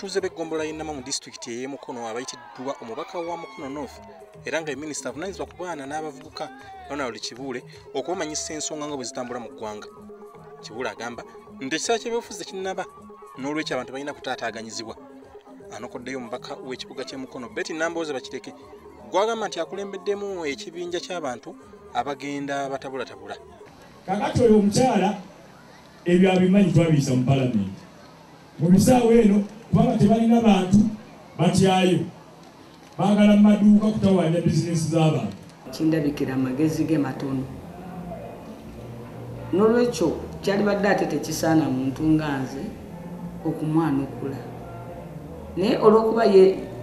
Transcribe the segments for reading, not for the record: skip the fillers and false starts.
abatuuze b'eggombolola y'Ennama mu disitulikiti ey'e Mukono abayitiddwa omubaka wa Mukono North era nga minisita avunaanyizibwa ku baana n'abavubuka Ronald Kibuule okubamanyisa ensonga nga bwe zitambula mu ggwanga. Kibuule agamba nti ekiseera ky'ebyobufuzi kinnaba n'olwekyo abantu balina kutaataaganyizibwa. Anokoddeyo omubaka w'ekibuga ky'e Mukono Betty Nambooze Bakireke gwagamba nti akulembeddemu ekibinja ky'abantu abagenda batabulatabula. Kakati oyo omukyala ebyo abimanyi twabiyisa mu palamenti. Mu bisaawo eno kubanga tebalina bantu batyayo baagala mu maduuka kutawanya bizinesi z'abantu. Kindabikira amagezi ge matono. N'olwekyo kyalibadde ate tekisaana muntu nga nze okumwanukula. Naye olw'okuba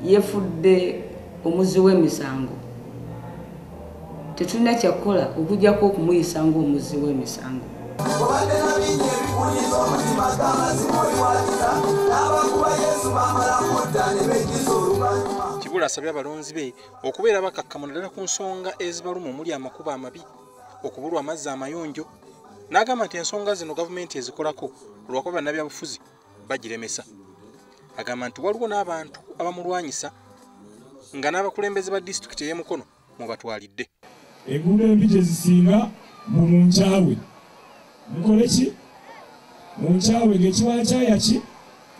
yefudde omuzi w'emisango tetulina kyakukola okuggyako okumuyisa ng'omuzi w'emisango. Kibuule asabye abalonzi be okubeera bakakkamu naddala ku nsonga ezibaluma omuli amakubo amabi, okubulwa amazzi amayonjo. N'agamba nti ensonga zino gavumenti ezikolako lwakuba bannabyabufuzi bagiremesa. Agamba nti waliwo n'abantu abamulwanyisa nga n'abakulembeze ba disitulikiti ey'e Mukono mubatwalidde. Enguudo embi tezisinga mu nkyawe. Mukole ki? Mu nkyawe ng'ekiwakyaya ki?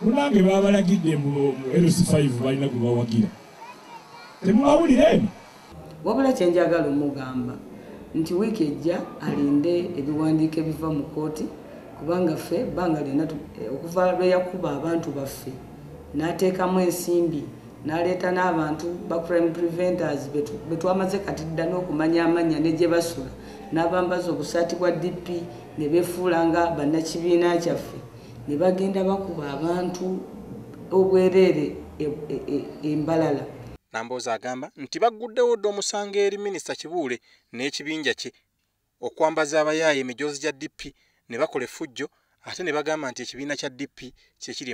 Munange baabalagidde mu LC5 balina gwe bawagira. Temubawulira eno? Wabula kye njagala omugamba nti wiiki ejja alinde ebiwandiiko ebiva mu kooti kubanga ffe bbanga lyonna okuva lwe yakuba abantu baffe n'ateekamu ensimbi n'aleeta n'abantu ba crime preventers be twamaze kati dda n'okumanya amannya ne gye basula n'abambaza obusaati bwa DP ne beefuula nga bannakibiina kyaffe ne bagenda bakuba abantu obwereere embalala. Nambooze agamba nti bagguddewo dda omusango eri minisita Kibuule n'ekibinja kye okwambaza abayaaye emijoozi gya DP ne bakola effujjo ate ne bagamba nti ekibiina kya DP kye kiri